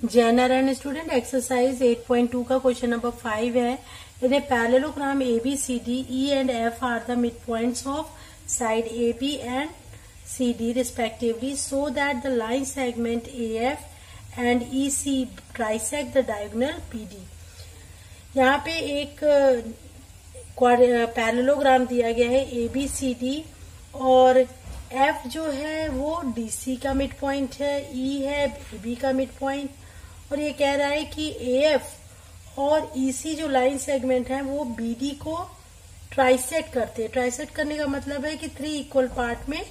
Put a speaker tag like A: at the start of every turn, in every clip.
A: Jenner and student exercise 8.2 का question number 5 है। In a parallelogram ABCD, E and F are the midpoints of side AB and CD respectively, so that the line segment AF and EC trisect the diagonal PD। यहाँ पे एक parallelogram दिया गया है ABCD और F जो है वो DC का मिड पॉइंट है, E है AB का मिड पॉइंट, और ये कह रहा है कि AF और EC जो लाइन सेगमेंट है वो BD को ट्राइसेक्ट करते हैं। ट्राइसेक्ट करने का मतलब है कि 3 इक्वल पार्ट में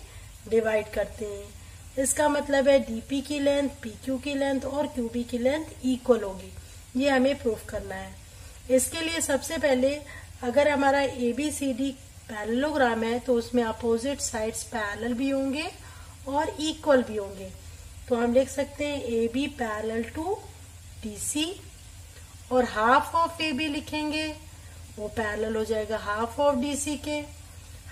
A: डिवाइड करते हैं। इसका मतलब है DP की लेंथ, PQ की लेंथ और QB की लेंथ इक्वल होगी। ये हमें प्रूफ करना है। इसके लिए सबसे पहले अगर हमारा ABCD पैरेललोग्राम है तो उसमें अपोजिट साइड्स पैरेलल भी होंगे और इक्वल भी होंगे। तो हम लिख सकते हैं AB पैरेलल टू DC और हाफ ऑफ AB लिखेंगे, वो पैरेलल हो जाएगा हाफ ऑफ DC के।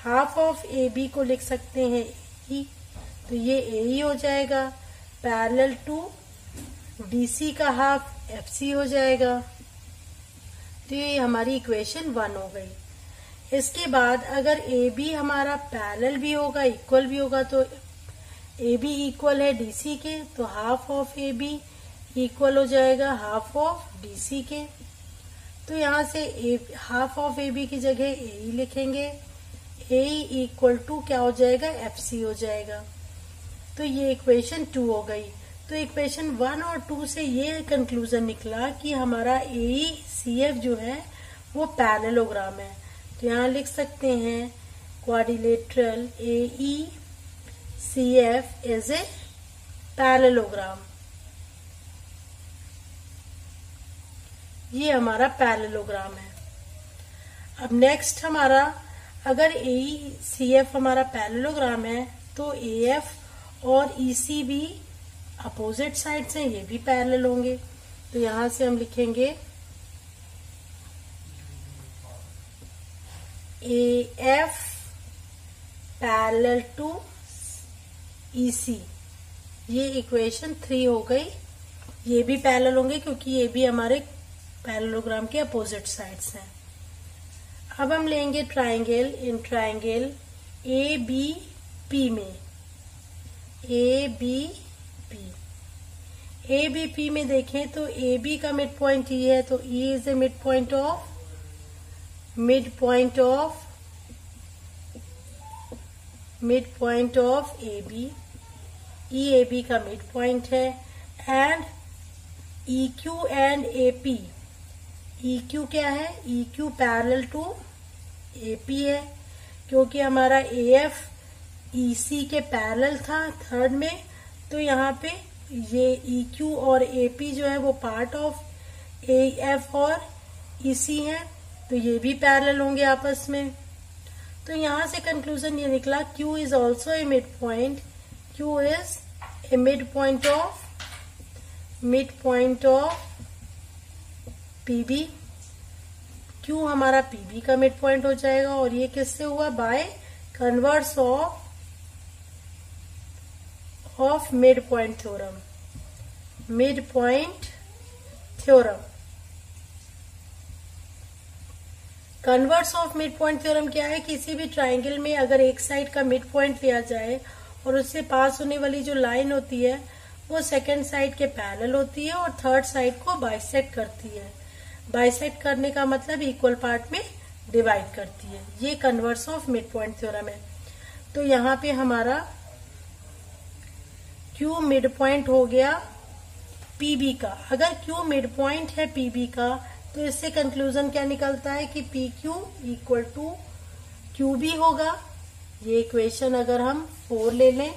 A: हाफ ऑफ AB को लिख सकते हैं AE, तो ये AE हो जाएगा। पैरेलल टू DC का हाफ FC हो जाएगा। तो ये हमारी इक्वेशन 1 हो गई। इसके बाद अगर AB हमारा पैरेलल भी होगा, इक्वल भी होगा, तो AB इक्वल है DC के, तो हाफ ऑफ AB इक्वल हो जाएगा हाफ ऑफ DC के। तो यहाँ से हाफ ऑफ AB की जगह AE लिखेंगे। AE इक्वल टू क्या हो जाएगा, FC हो जाएगा। तो ये इक्वेशन 2 हो गई। तो इक्वेशन 1 और 2 से ये कंक्लूजन निकला कि हमारा AECF जो है वो पैरेललोग्राम है। तो यहाँ लिख सकते हैं quadrilateral AECF is a parallelogram. ये हमारा पैरेललोग्राम है। अब नेक्स्ट हमारा अगर AECF हमारा पैरेललोग्राम है तो AF और EC भी अपोजिट साइड्स हैं, ये भी पैरेलल होंगे। तो यहां से हम लिखेंगे AF पैरेलल टू EC। ये इक्वेशन 3 हो गई। ये भी पैरेलल होंगे क्योंकि ये भी हमारे पैरेललोग्राम के अपोजिट साइड्स हैं। अब हम लेंगे ट्राइंगल। इन ट्राइंगल ABP में ABP में देखें तो AB का मिड पॉइंट E है, तो E is a mid point of AB। E AB का मिड पॉइंट है। And EQ and AP, EQ क्या है, EQ पैरेलल टू AP है, क्योंकि हमारा AF EC के पैरेलल था थर्ड में। तो यहाँ पे ये EQ और AP जो है वो पार्ट ऑफ AF और EC है, तो ये भी पैरेलल होंगे आपस में। तो यहाँ से कंक्लूजन ये निकला Q is also a mid point. Q is a mid point of PB। Q हमारा PB का मिड पॉइंट हो जाएगा। और ये किससे हुआ, bye converse of mid point theorem. Converse of mid point theorem क्या है, किसी भी ट्राइंगल में अगर एक साइड का मिड पॉइंट लिया जाए और उससे पास होने वाली जो लाइन होती है वो सेकंड साइड के पैरेलल होती है और थर्ड साइड को बाइसेक्ट करती है। बाइसेक्ट करने का मतलब इक्वल पार्ट में डिवाइड करती है। ये converse of mid point theorem है। तो यहाँ पे हमारा Q मिड पॉइंट हो गया PB का। अगर Q मिड पॉइंट है PB का तो इससे कंक्लूजन क्या निकलता है कि PQ इक्वल टू QB होगा। ये इक्वेशन अगर हम 4 ले लें।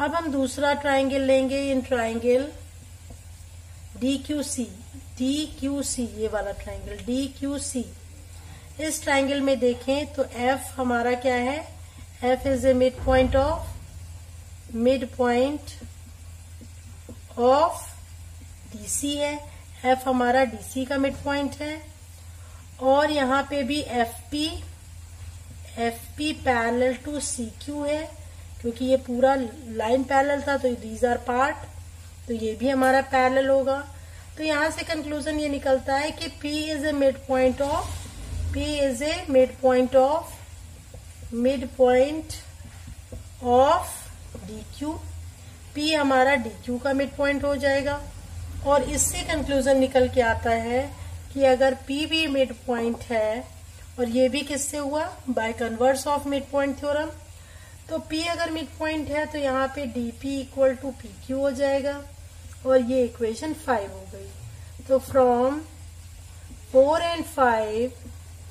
A: अब हम दूसरा ट्राइंगल लेंगे। इन ट्राइंगल DQC, ये वाला ट्राइंगल DQC। इस ट्राइंगल में देखें तो F हमारा क्या है, F is a mid point of DC है। F हमारा DC का मिड पॉइंट है। और यहाँ पे भी FP पैरेलल टू CQ है, क्योंकि ये पूरा लाइन पैरेलल था तो दीज आर पार्ट। तो ये भी हमारा पैरेलल होगा। तो यहां से कंक्लूजन ये निकलता है कि P is a mid point of DQ। P हमारा DQ का मिड पॉइंट हो जाएगा। और इससे कंक्लूजन निकल के आता है कि अगर P भी मिड पॉइंट है, और ये भी किससे हुआ, bye converse of mid point theorem, तो P अगर मिड पॉइंट है तो यहाँ पे DP इक्वल टू PQ हो जाएगा। और ये इक्वेशन 5 हो गई। तो फ्रॉम 4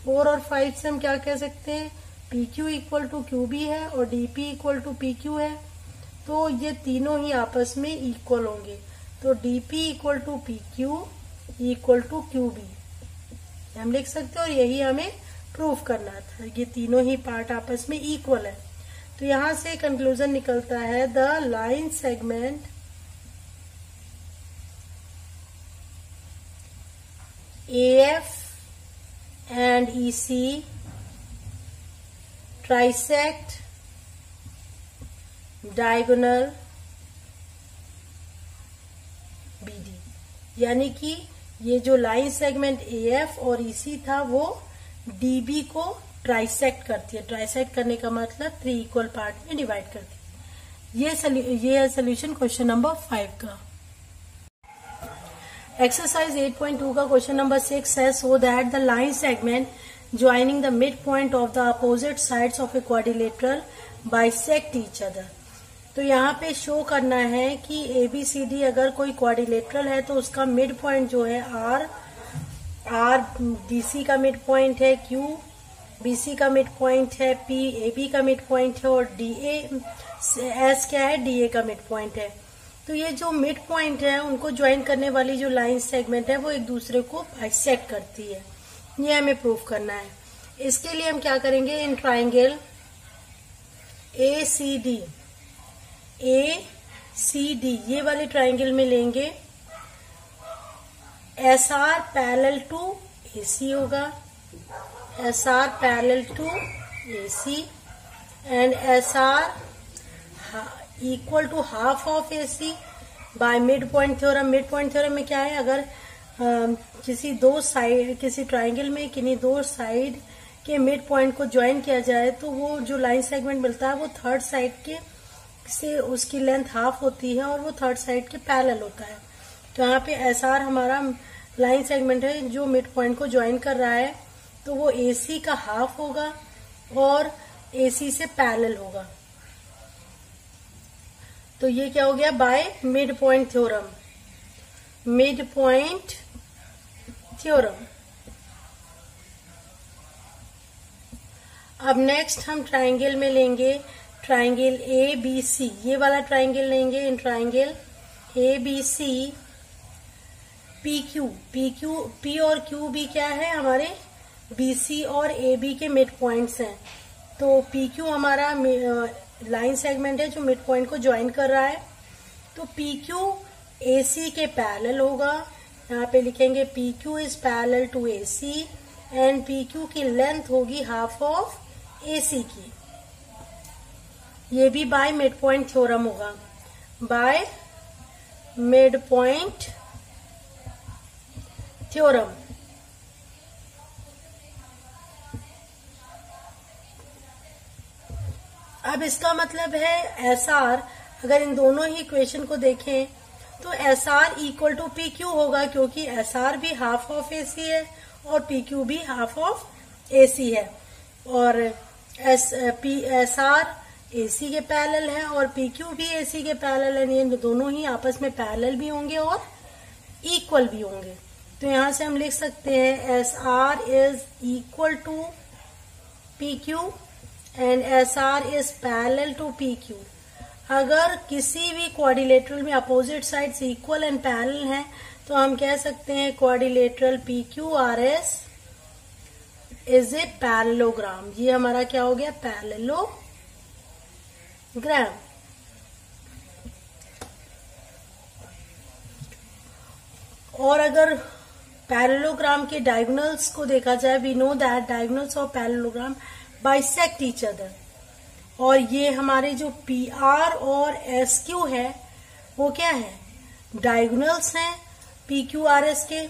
A: और 5 से हम क्या कह सकते हैं, PQ इक्वल टू QB है और DP इक्वल टू PQ है। तो ये तीनों ही आपस में इक्वल होंगे। तो DP equal to PQ equal to QB हम लिख सकते हैं, और यही हमें प्रूफ करना था। ये तीनों ही पार्ट आपस में इक्वल है। तो यहां से कंक्लूजन निकलता है the line segment AF and EC trisect diagonal BD, यानी कि ये जो लाइन सेगमेंट AF और EC था वो DB को ट्राइसेक्ट करती है। ट्राइसेक्ट करने का मतलब 3 इक्वल पार्ट में डिवाइड करती है। ये है सोल्यूशन क्वेश्चन नंबर 5 का। एक्सरसाइज 8.2 का क्वेश्चन नंबर 6 है so that the line segment joining the mid point of the opposite sides of a quadrilateral bisect each other. तो यहाँ पे शो करना है कि ABCD अगर कोई क्वाड्रिलेटरल है तो उसका मिड पॉइंट जो है R DC का मिड पॉइंट है, Q BC का मिड पॉइंट है, P AB का मिड पॉइंट है, और S क्या है, DA का मिड पॉइंट है। तो ये जो मिड पॉइंट है उनको ज्वाइन करने वाली जो लाइन सेगमेंट है वो एक दूसरे को बाइसेक्ट करती है। ये हमें प्रूफ करना है। इसके लिए हम क्या करेंगे, इन ट्राइंगल ACD ये वाले ट्राइंगल में लेंगे SR पैरेलल टू AC होगा, SR parallel to AC and SR equal to half of AC by mid point theorem. Mid point theorem में क्या है, अगर किसी ट्राइंगल में किन्हीं 2 साइड के मिड पॉइंट को ज्वाइन किया जाए तो वो जो लाइन सेगमेंट मिलता है वो थर्ड साइड के से उसकी लेंथ हाफ होती है और वो थर्ड साइड के पैरेलल होता है। तो यहाँ पे SR हमारा लाइन सेगमेंट है जो मिड पॉइंट को ज्वाइन कर रहा है, तो वो AC का हाफ होगा और AC से पैरेलल होगा। तो ये क्या हो गया, bye mid point theorem. Mid point theorem. अब नेक्स्ट हम ट्राइंगल में लेंगे ट्राइंगल ABC, ये वाला ट्राइंगल लेंगे। इन ट्राइंगल ABC P और Q भी क्या है, हमारे BC और AB के मिड पॉइंट्स हैं। तो PQ हमारा लाइन सेगमेंट है जो मिड पॉइंट को ज्वाइन कर रहा है। तो PQ AC के पैरेलल होगा। यहाँ पे लिखेंगे PQ is parallel to AC and PQ की लेंथ होगी हाफ ऑफ AC की। ये भी बाय मिड पॉइंट थ्योरम होगा, बाय मिड पॉइंट थ्योरम। अब इसका मतलब है SR, अगर इन दोनों ही इक्वेशन को देखें तो SR इक्वल टू PQ होगा, क्योंकि SR भी हाफ ऑफ AC है और PQ भी हाफ ऑफ AC है। और SR AC के पैरेलल है और PQ भी AC के पैरेलल है। ये दोनों ही आपस में पैरेलल भी होंगे और इक्वल भी होंगे। तो यहां से हम लिख सकते हैं SR is equal to PQ and SR is parallel to PQ। अगर किसी भी क्वाड्रिलेटरल में opposite sides equal and parallel हैं तो हम कह सकते हैं quadrilateral PQRS is a parallelogram. ये हमारा क्या हो गया, पैरेललोग्राम। और अगर पैरेललोग्राम के डायगोनल्स को देखा जाए, we know that diagonals of parallelogram bisect each other. और ये हमारे जो PR और SQ है वो क्या है, डायगोनल्स हैं P Q R S K,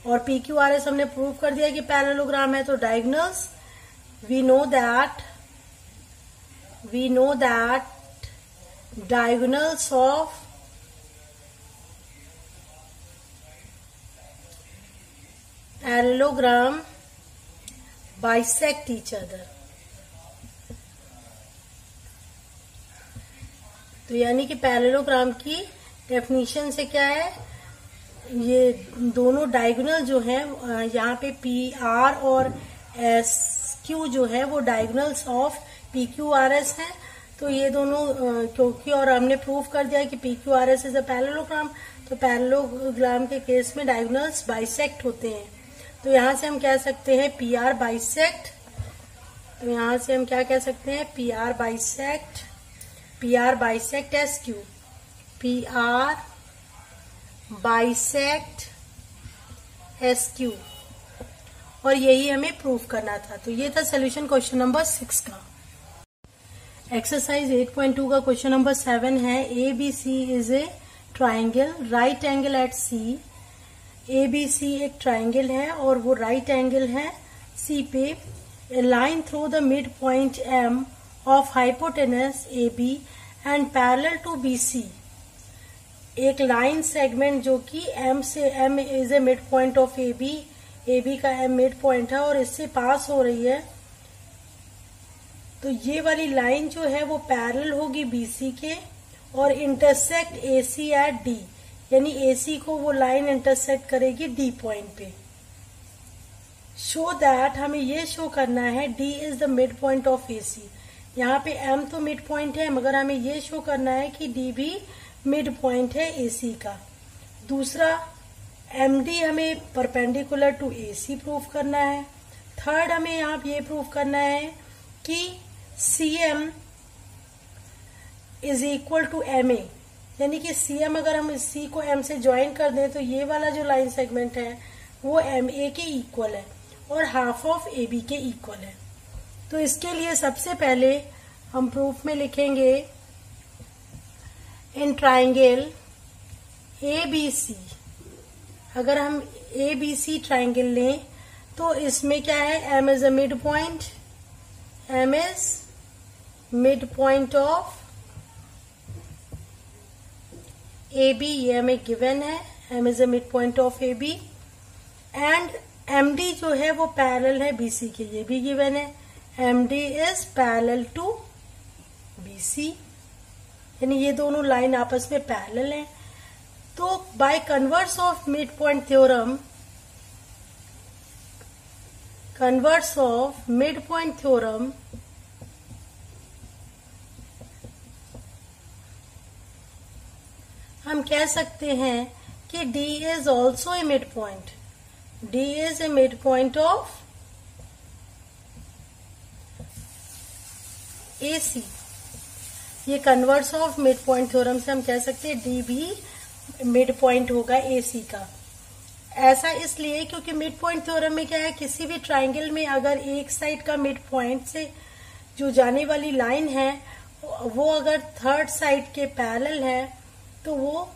A: और पी क्यू आर एस हमने प्रूव कर दिया कि पैरेललोग्राम है, तो diagonals we know that diagonals of parallelogram bisect each other. तो यानी कि पैरेललोग्राम की डेफिनेशन से क्या है, ये दोनों डायगोनल जो है यहाँ पे पी आर और एस क्यू जो है वो diagonals of P Q R S है। तो ये दोनों क्योंकि, और हमने प्रूव कर दिया कि P Q R S is a parallelogram, तो पैरेललोग्राम के केस में डायगोनल्स बाइसेक्ट होते हैं। तो यहाँ से हम कह सकते हैं पी आर बाइसेक्ट, तो यहाँ से हम क्या कह सकते हैं, P R bisect S Q, P R bisect S Q, और यही हमें प्रूव करना था। तो ये था सोल्यूशन क्वेश्चन नंबर 6 का। एक्सरसाइज 8.2 का क्वेश्चन नंबर 7 है, A B C is a triangle, right angle at C. A B C एक ट्राइंगल है और वो राइट एंगल है सी पे। A line through the mid point M of hypotenuse A B and parallel to B C. एक line segment जो कि M से, M is a mid point of A B का एम मिड पॉइंट है और इससे पास हो रही है। तो ये वाली लाइन जो है वो पैरेलल होगी बीसी के और इंटरसेक्ट एसी एट डी, यानी एसी को वो लाइन इंटरसेक्ट करेगी डी पॉइंट पे। शो दैट, हमें ये शो करना है D is the mid point of AC. यहाँ पे एम तो मिड पॉइंट है, मगर हमें ये शो करना है कि डी भी मिड पॉइंट है एसी का। दूसरा, एम डी हमें परपेंडिकुलर टू एसी प्रूव करना है। थर्ड, हमें यहाँ ये प्रूव करना है कि C M is equal to M A, यानी कि सी एम अगर हम सी को एम से ज्वाइन कर दें तो ये वाला जो लाइन सेगमेंट है वो एम ए के इक्वल है और हाफ ऑफ ए बी के इक्वल है। तो इसके लिए सबसे पहले हम प्रूफ में लिखेंगे, इन ट्राइंगल ए बी सी, अगर हम ए बी सी ट्राइंगल लें तो इसमें क्या है, M is a mid point, M is mid point of A B, ये हमें गिवन है, M is a mid point of A B, and M D जो है वो पैरेलल है बी सी के, ये भी गिवन है, M D is parallel to B C, यानी ये दोनों लाइन आपस में पैरेलल हैं। तो by converse of mid point theorem, हम कह सकते हैं कि D is also a mid point, D is a mid point of AC। ये converse of mid point theorem से हम कह सकते हैं D भी मिड पॉइंट होगा AC का। ऐसा इसलिए क्योंकि मिड पॉइंट थ्योरम में क्या है, किसी भी ट्राइंगल में अगर एक साइड का मिड पॉइंट से जो जाने वाली लाइन है वो अगर थर्ड साइड के पैरेलल है तो वो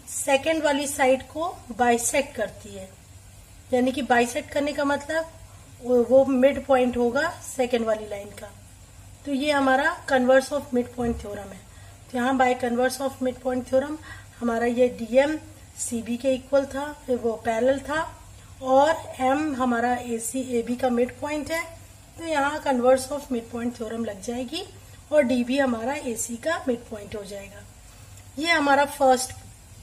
A: सेकेंड वाली साइड को बाइसेक्ट करती है, यानी कि बाइसेक्ट करने का मतलब वो मिड पॉइंट होगा सेकेंड वाली लाइन का। तो ये हमारा converse of mid point theorem है। तो यहाँ bye converse of mid point theorem हमारा ये डीएम सीबी के इक्वल था, वो पैरेलल था, और एम हमारा एसी एबी का मिड पॉइंट है। तो यहाँ converse of mid point theorem लग जाएगी और डी भी हमारा एसी का मिड पॉइंट हो जाएगा। ये हमारा फर्स्ट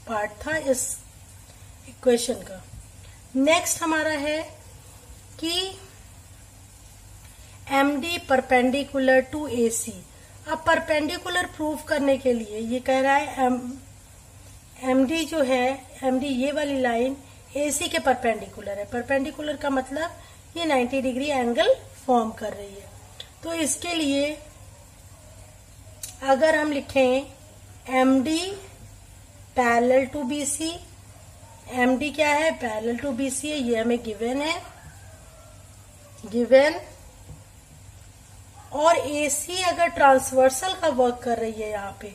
A: पार्ट था इस इक्वेशन का। नेक्स्ट हमारा है कि एम डी परपेंडिकुलर टू ए सी। अब परपेंडिकुलर प्रूव करने के लिए ये कह रहा है एम डी जो है, एम डी ये वाली लाइन ए सी के परपेंडिकुलर है। परपेंडिकुलर का मतलब ये 90 डिग्री एंगल फॉर्म कर रही है। तो इसके लिए अगर हम लिखें M D parallel to B C, M D क्या है, पैरेलल टू बी सी है, ये हमें गिवन है, गिवन, और एसी अगर ट्रांसवर्सल का वर्क कर रही है यहाँ पे,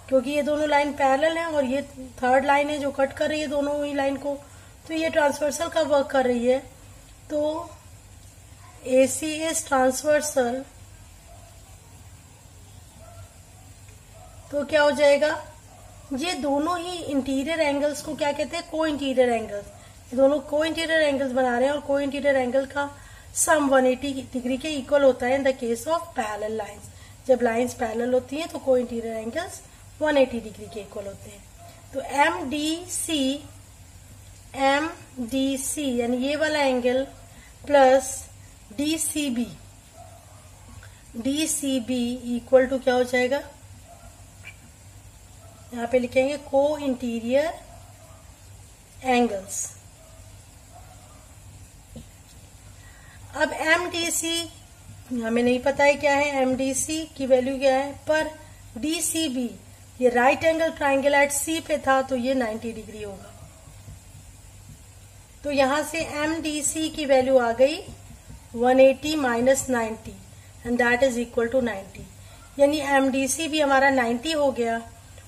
A: क्योंकि ये दोनों लाइन पैरेलल हैं और ये थर्ड लाइन है जो कट कर रही है दोनों ही लाइन को, तो ये ट्रांसवर्सल का वर्क कर रही है। तो AC इज ट्रांसवर्सल, तो क्या हो जाएगा, ये दोनों ही इंटीरियर एंगल्स को क्या कहते हैं, को इंटीरियर एंगल्स। ये दोनों को इंटीरियर एंगल्स बना रहे हैं और को इंटीरियर एंगल का सम 180 डिग्री के इक्वल होता है in the case of parallel lines. जब लाइंस पैरेलल होती हैं तो को इंटीरियर एंगल्स 180 डिग्री के इक्वल होते हैं। तो MDC यानी ये वाला angle plus DCB equal to क्या हो जाएगा, यहाँ पे लिखेंगे को इंटीरियर एंगल्स। अब MDC हमें नहीं पता है क्या है, MDC की वैल्यू क्या है, पर DCB ये right angle triangle at C पे था तो ये 90 डिग्री होगा। तो यहां से MDC की वैल्यू आ गई 180 minus 90 and that is equal to 90, यानी MDC भी हमारा 90 हो गया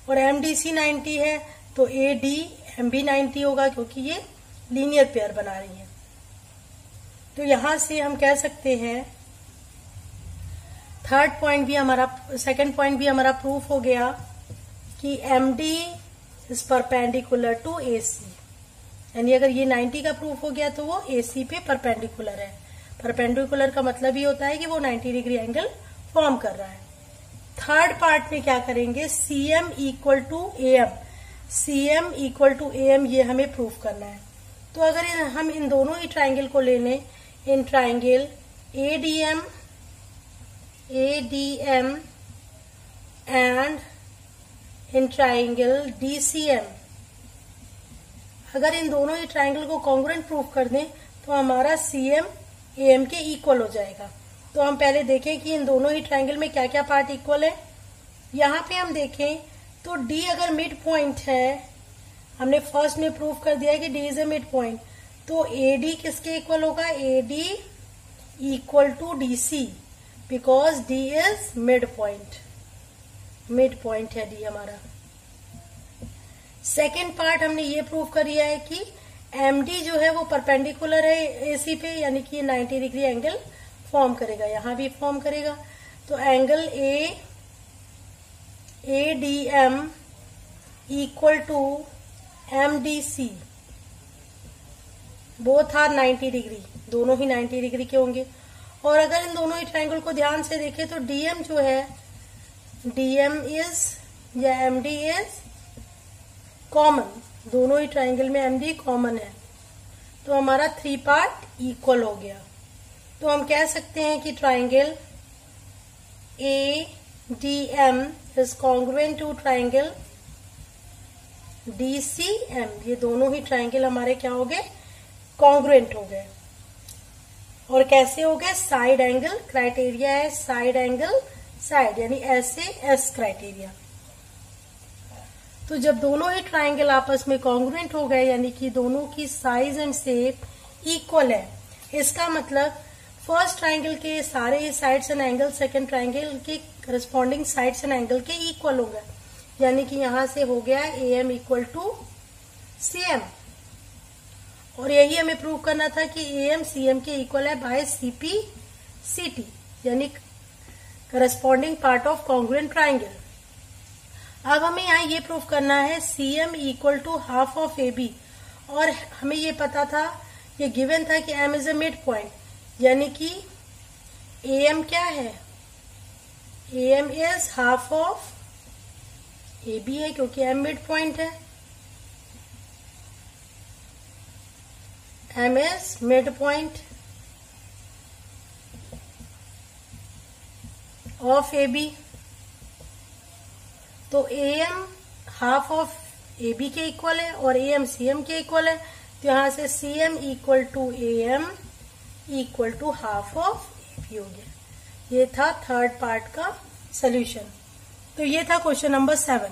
A: और MDC 90 है तो ADM भी 90 होगा क्योंकि ये लीनियर पेयर बना रही है। तो यहां से हम कह सकते हैं थर्ड पॉइंट भी हमारा, सेकंड पॉइंट भी हमारा प्रूफ हो गया कि MD is perpendicular to AC, यानी अगर ये 90 का प्रूफ हो गया तो वो AC पे परपेंडिकुलर है। परपेंडिकुलर का मतलब ये होता है कि वो 90 डिग्री एंगल फॉर्म कर रहा है। थर्ड पार्ट में क्या करेंगे, CM इक्वल टू AM ये हमें प्रूफ करना है। तो अगर हम इन दोनों ही ट्राइंगल को ले लें, in triangle ADM and in triangle DCM, अगर इन दोनों ही ट्राइंगल को कॉन्ग्रुएंट प्रूफ कर दें तो हमारा CM AM के इक्वल हो जाएगा। तो हम पहले देखें कि इन दोनों ही ट्राइंगल में क्या क्या पार्ट इक्वल है। यहाँ पे हम देखें तो D अगर मिड पॉइंट है, हमने फर्स्ट में प्रूफ कर दिया है कि D is a mid point, तो AD किसके इक्वल होगा, AD equal to DC because D is mid point है D हमारा। सेकेंड पार्ट हमने ये प्रूफ कर दिया है कि MD जो है वो परपेंडिकुलर है AC पे, यानी कि 90 डिग्री एंगल फॉर्म करेगा, यहां भी फॉर्म करेगा। तो angle ADM equal to MDC both are 90 degree, दोनों ही 90 डिग्री के होंगे। और अगर इन दोनों ही ट्राइंगल को ध्यान से देखें तो DM जो है, DM इज या MD इज कॉमन, दोनों ही ट्राइंगल में MD कॉमन है, तो हमारा 3 पार्ट इक्वल हो गया। तो हम कह सकते हैं कि triangle ADM is congruent to triangle DCM, ये दोनों ही ट्राइंगल हमारे क्या हो गए, कॉन्ग्रुएंट हो गए। और कैसे हो गए, साइड एंगल क्राइटेरिया है, साइड एंगल साइड यानी SAS क्राइटेरिया। तो जब दोनों ही ट्राइंगल आपस में कॉन्ग्रुएंट हो गए, यानी कि दोनों की साइज एंड शेप इक्वल है, इसका मतलब फर्स्ट ट्राइंगल के सारे sides and angle second triangle के करस्पॉन्डिंग साइड्स एंड एंगल के इक्वल हो गए, यानी कि यहां से हो गया AM इक्वल टू CM। और यही हमें प्रूव करना था कि AM CM के इक्वल है बाय CP/CT, यानी corresponding part of congruent triangle. अब हमें यहाँ ये प्रूव करना है CM equal to half of AB, और हमें ये पता था, ये गिवन था कि M is a mid point, यानी कि AM क्या है, AM is half of AB है क्योंकि M मिड पॉइंट है, M is mid point of AB। तो AM हाफ ऑफ AB के इक्वल है और AM CM के इक्वल है, तो यहां से CM equal to AM equal to half of AB हो गया। ये था थर्ड पार्ट का सोल्यूशन। तो ये था क्वेश्चन नंबर 7।